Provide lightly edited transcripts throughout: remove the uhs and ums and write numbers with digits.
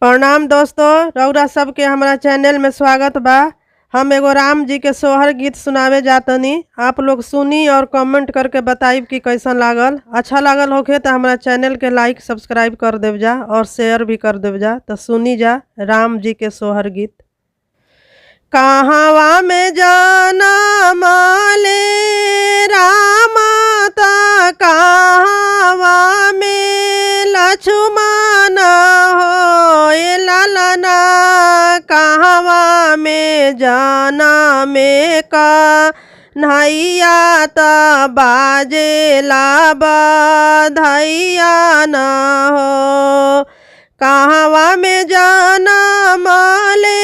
प्रणाम दोस्तों, रउरा सबके हमारा चैनल में स्वागत बा। हम एगो राम जी के सोहर गीत सुनावे जातनी। आप लोग सुनी और कमेंट करके बताइब कि कैसन लागल। अच्छा लागल होखे तो हमारा चैनल के लाइक सब्सक्राइब कर देव जा और शेयर भी कर देव जा। तो सुनी जा राम जी के सोहर गीत। कहवा में जाना माले रामाता, कहवा में लक्ष्मण हो ललना, कहवा में जाना में का नैया ता बाजेला बधैया न हो। कहवा में जाना माले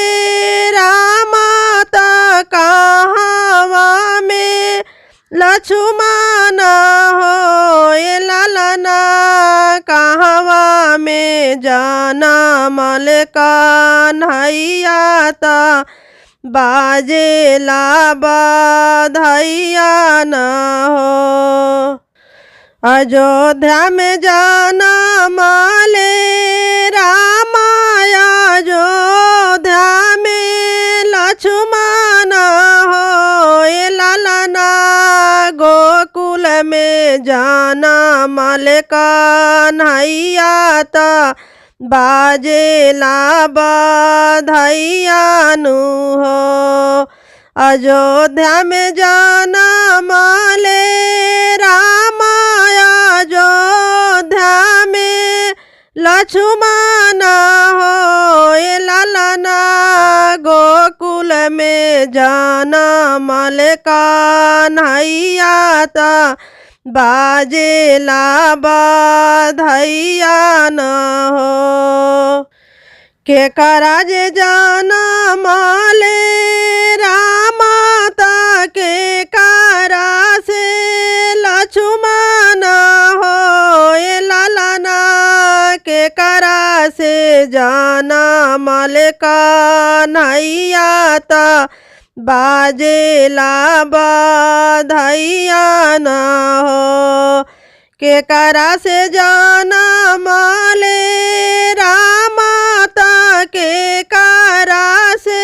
रामाता, कहवा में लक्ष्मण हो ललना, कहवा में जाना मल कन्हैया ता बाजेला बधैया न हो। अयोध्या में जाना माले रामाया, अयोध्या में लक्ष्मण हो ललना, गोकुल में जाना मल कन्हैया ता बाजेला बधैया नु हो। अयोध्या में जाना माले रामाया, अयोध्या में लक्ष्मण हो ललना, गोकुल में जाना मल कन्हैया ता बाजेला बधैया न हो। के कराज जाना माले रामाता, के करा से लक्ष्मण हो ललना, के करा से जाना मल कन्हैया ता बाजेला बधैया न हो। के करा से जाना माले रामाता, के करा से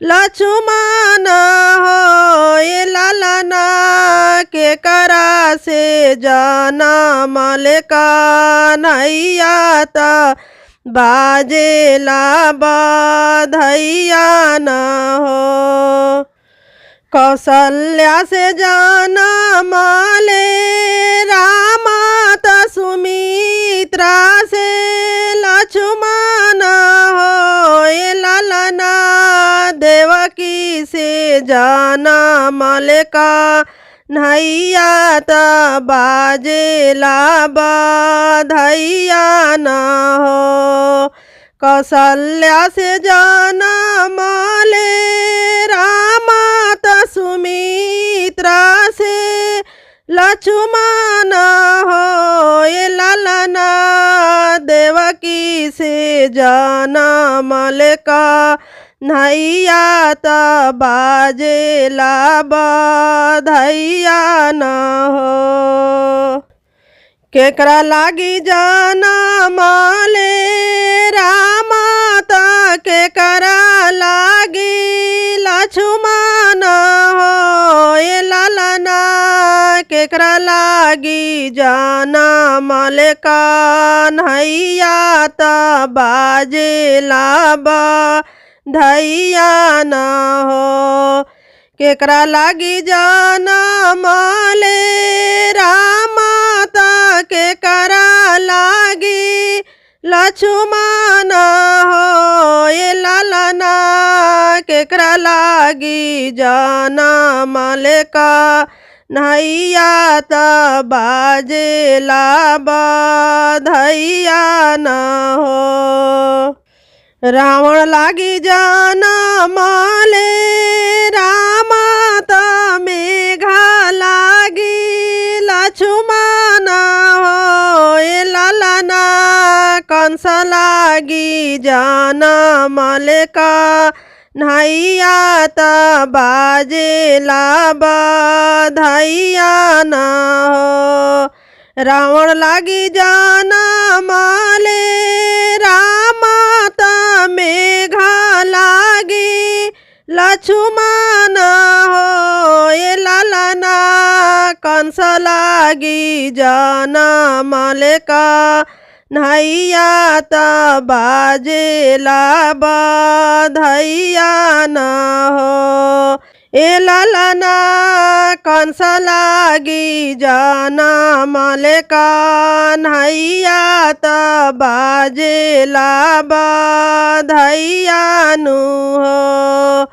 लक्ष्मण हो ललना, के करा से जाना मल कन्हैया ता बाजेला बधैया न हो। कौशल्या से जाना माले रामाता, सुमित्रा से लक्ष्मण हो ललना, देवकी से जाना मल कन्हैया ता बाजेला बधैया न हो। कौशल्या से जाना माले रामाता, सुमित्रा से लक्ष्मण हो ललना, देवकी से जाना मल कन्हैया ता बाजेला बधैया न हो। केकरा लागी जाना माले रामाता, केकरा लागी लक्ष्मण हो ललना, केकरा लागी जाना मल कन्हैया ता बाजेला बधैया न हो। केकरा लागी जाना माले रामाता, केकरा लागी लक्ष्मण हो ललना, केकरा लागी जाना मल कन्हैया ता बाजेला बधैया न हो। रावण लागी जाना माले रामाता, मेघा लागी लक्ष्मण हो ललना, कंस लागी जाना मल कन्हैया ता बाजेला बधैया न हो। रावण लागी जाना माले रामा लक्ष्मण हो ए लालना कंस लागी जनम लेका नैया त बाजेला बधैया न हो ए लालना कंस लागी जनम लेका नैया त बाजेला बधैया नु हो।